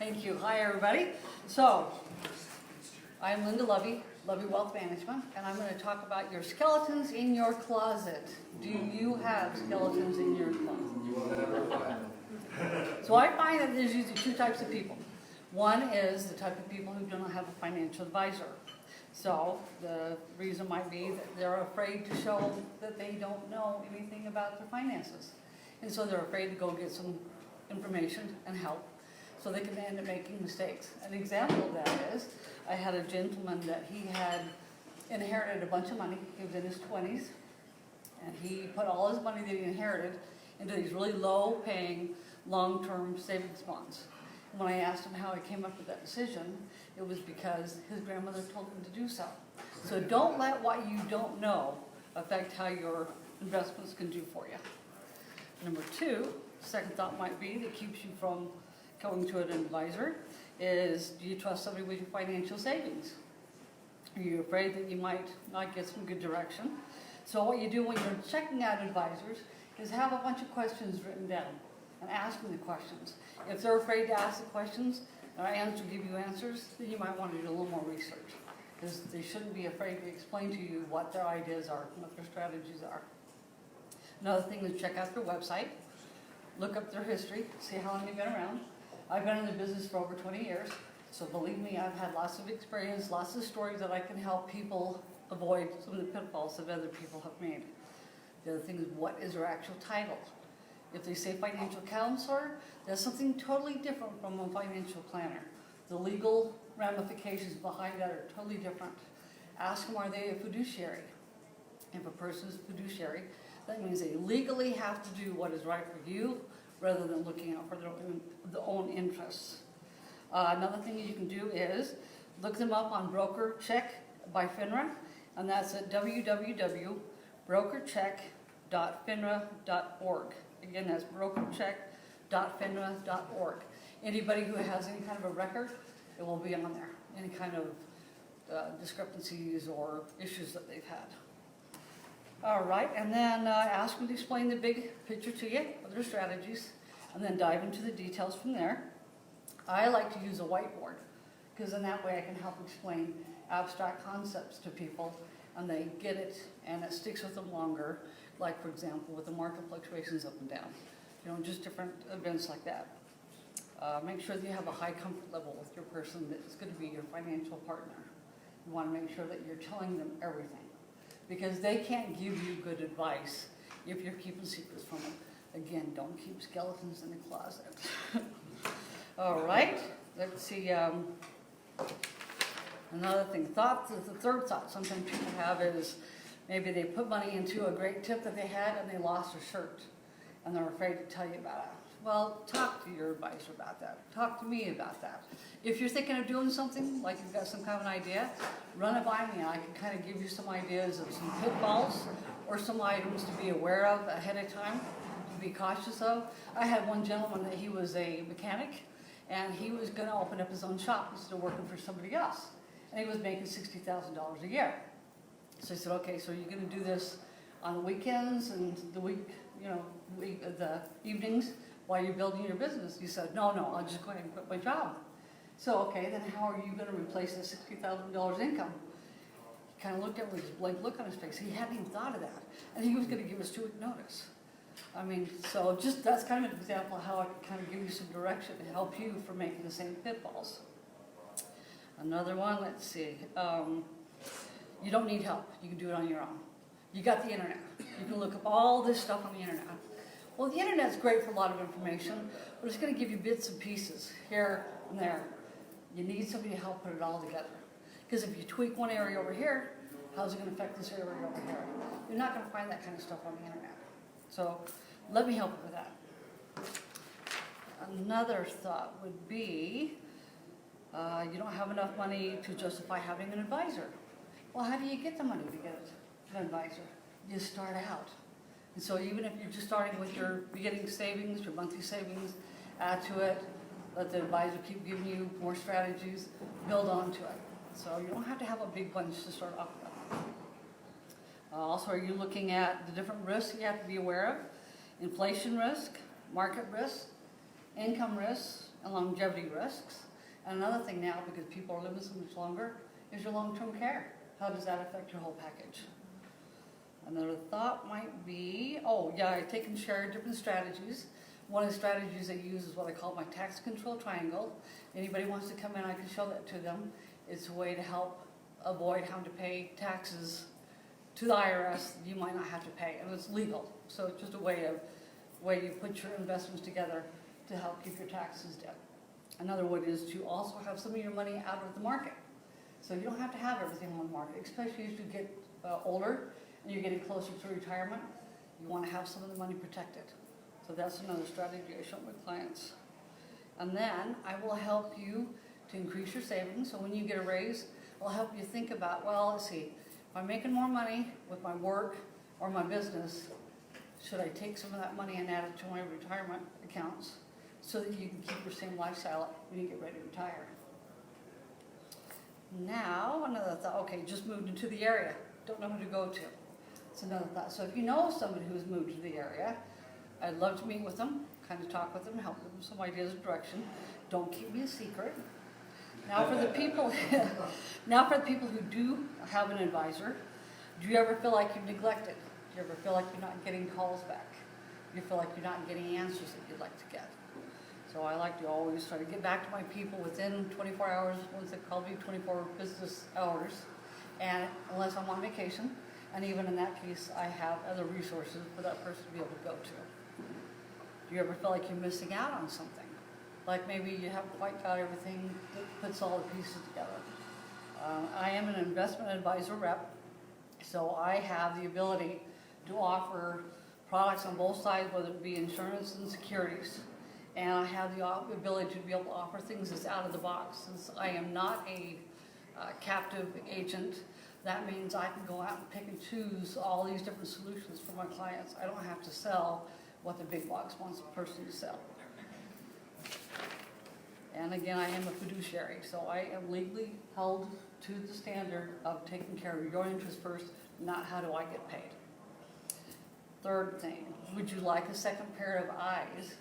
Thank you. Hi, everybody. So, I'm Linda Lovie, Lovie Wealth Management, and I'm going to talk about your skeletons in your closet. Do you have skeletons in your closet? You will never find them. So I find that there's usually two types of people. One is the type of people who do not have a financial advisor. So the reason might be that they're afraid to show that they don't know anything about their finances. And so they're afraid to go get some information and help so they can end up making mistakes. An example of that is, I had a gentleman that he had inherited a bunch of money. He was in his 20s, and he put all his money that he inherited into these really low-paying, long-term savings bonds. And when I asked him how he came up with that decision, it was because his grandmother told him to do so. So don't let what you don't know affect how your investments can do for you. Number two, second thought might be that keeps you from going to an advisor is, do you trust somebody with your financial savings? Are you afraid that you might not get some good direction? So what you do when you're checking out advisors is have a bunch of questions written down and ask them the questions. If they're afraid to ask the questions and to give you answers, then you might want to do a little more research, because they shouldn't be afraid to explain to you what their ideas are, what their strategies are. Another thing is check out their website, look up their history, see how long they've been around. I've been in the business for over 20 years, so believe me, I've had lots of experience, lots of stories that I can help people avoid some of the pitfalls that other people have made. The other thing is, what is their actual title? If they say financial counselor, that's something totally different from a financial planner. The legal ramifications behind that are totally different. Ask them, are they a fiduciary? If a person is a fiduciary, that means they legally have to do what is right for you rather than looking out for their own interests. Another thing you can do is look them up on Broker Check by FINRA, and that's at www.brokercheck.finra.org. Again, that's brokercheck.finra.org. Anybody who has any kind of a record, it will be on there. Any kind of discrepancies or issues that they've had. All right, and then ask them to explain the big picture to you of their strategies, and then dive into the details from there. I like to use a whiteboard, because in that way I can help explain abstract concepts to people, and they get it, and it sticks with them longer. Like, for example, with the market fluctuations up and down, just different events like that. Make sure that you have a high comfort level with your person that is going to be your financial partner. You want to make sure that you're telling them everything, because they can't give you good advice if you're keeping secrets from them. Again, don't keep skeletons in the closet. All right, let's see. Another thing, the third thought sometimes people have is maybe they put money into a great tip that they had and they lost their shirt, and they're afraid to tell you about it. Well, talk to your advisor about that. Talk to me about that. If you're thinking of doing something, like you've got some kind of an idea, run it by me. I can kind of give you some ideas of some pitfalls or some items to be aware of ahead of time, to be cautious of. I had one gentleman that he was a mechanic, and he was going to open up his own shop instead of working for somebody else. And he was making $60,000 a year. So I said, okay, so you're going to do this on the weekends and the the evenings while you're building your business? He said, no, I'll just go ahead and quit my job. So, okay, then how are you going to replace the $60,000 income? He kind of looked at me with this blank look on his face. He hadn't even thought of that. And he was going to give us 2-week notice. I mean, so just that's kind of an example of how I can kind of give you some direction to help you from making the same pitfalls. Another one, let's see. You don't need help. You can do it on your own. You got the internet. You can look up all this stuff on the internet. Well, the internet's great for a lot of information, but it's going to give you bits and pieces here and there. You need somebody to help put it all together. Because if you tweak one area over here, how's it going to affect this area over here? You're not going to find that kind of stuff on the internet. So let me help you with that. Another thought would be, you don't have enough money to justify having an advisor. Well, how do you get the money to get an advisor? You start out. And so even if you're just starting with your beginning savings, your monthly savings, add to it, let the advisor keep giving you more strategies, build onto it. So you don't have to have a big bunch to start off with. Also, are you looking at the different risks you have to be aware of? Inflation risk, market risk, income risks, and longevity risks. And another thing now, because people are living so much longer, is your long-term care. How does that affect your whole package? Another thought might be, oh yeah, I take and share different strategies. One of the strategies I use is what I call my tax control triangle. Anybody wants to come in, I can show that to them. It's a way to help avoid having to pay taxes to the IRS you might not have to pay, and it's legal. So it's just a way you put your investments together to help keep your taxes down. Another one is to also have some of your money out of the market. So you don't have to have everything on the market, especially as you get older and you're getting closer to retirement. You want to have some of the money protected. So that's another strategy I show my clients. And then I will help you to increase your savings. So when you get a raise, I'll help you think about, well, let's see, if I'm making more money with my work or my business, should I take some of that money and add it to my retirement accounts so that you can keep your same lifestyle when you get ready to retire? Now, another thought, okay, just moved into the area, don't know who to go to. It's another thought. So if you know somebody who's moved to the area, I'd love to meet with them, kind of talk with them, help them with some ideas of direction. Don't keep me a secret. Now for the people, who do have an advisor, do you ever feel like you're neglected? Do you ever feel like you're not getting calls back? Do you feel like you're not getting answers that you'd like to get? So I like to always try to get back to my people within 24 hours, once they call me 24 business hours, and unless I'm on vacation, and even in that case, I have other resources for that person to be able to go to. Do you ever feel like you're missing out on something? Like maybe you haven't quite got everything that puts all the pieces together. I am an investment advisor rep, so I have the ability to offer products on both sides, whether it be insurance and securities. And I have the ability to be able to offer things that's out of the box. Since I am not a captive agent, that means I can go out and pick and choose all these different solutions for my clients. I don't have to sell what the big box wants a person to sell. And again, I am a fiduciary, so I am legally held to the standard of taking care of your interests first, not how do I get paid. Third thing, would you like a second pair of eyes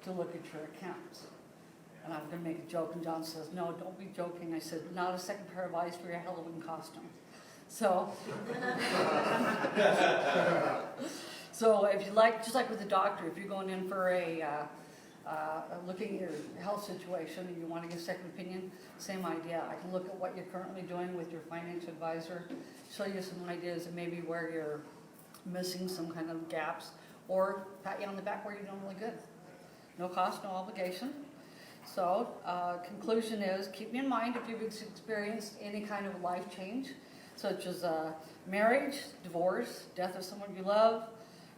to look at your accounts? And I'm going to make a joke, and John says, no, don't be joking. I said, not a second pair of eyes for your Halloween costume. So, so if you like, just like with the doctor, if you're going in for looking at your health situation and you want to get a second opinion, same idea. I can look at what you're currently doing with your financial advisor, show you some ideas of maybe where you're missing some kind of gaps, or pat you on the back where you're doing really good. No cost, no obligation. So, conclusion is, keep me in mind if you've experienced any kind of life change, such as marriage, divorce, death of someone you love,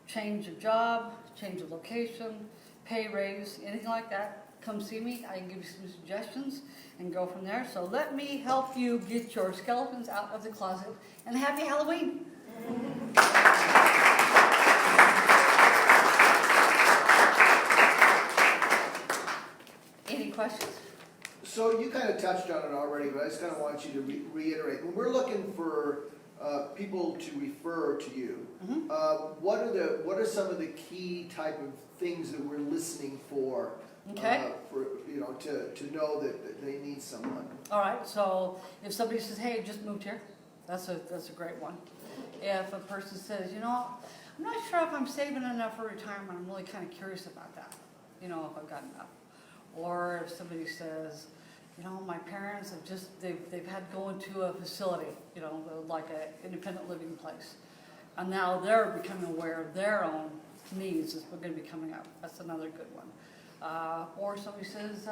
change of job, change of location, pay raise, anything like that, come see me. I can give you some suggestions and go from there. So let me help you get your skeletons out of the closet, and happy Halloween. Any questions? So you kind of touched on it already, but I just kind of want you to reiterate. When we're looking for people to refer to you, what are some of the key type of things that we're listening for? Okay. For to know that they need someone. All right. So if somebody says, "Hey, I just moved here," that's a great one. If a person says, "I'm not sure if I'm saving enough for retirement. I'm really kind of curious about that. If I've got enough." Or if somebody says, my parents have they've had to go into a facility, like an independent living place, and now they're becoming aware of their own needs is going to be coming up. That's another good one. Or somebody says,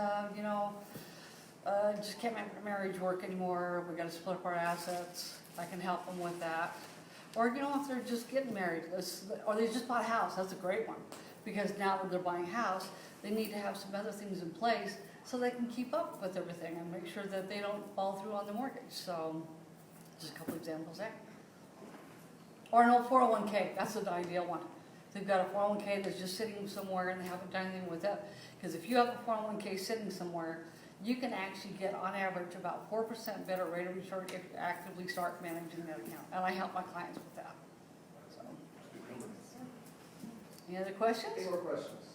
just can't make my marriage work anymore. We got to split up our assets. I can help them with that. Or if they're just getting married, or they just bought a house. That's a great one, because now that they're buying a house, they need to have some other things in place so they can keep up with everything and make sure that they don't fall through on the mortgage. So, just a couple examples there. Or an old 401k, that's an ideal one. They've got a 401k that's just sitting somewhere and they haven't done anything with it. Because if you have a 401k sitting somewhere, you can actually get, on average, about 4% better rate of return if you actively start managing that account. And I help my clients with that. So, any other questions? Any more questions?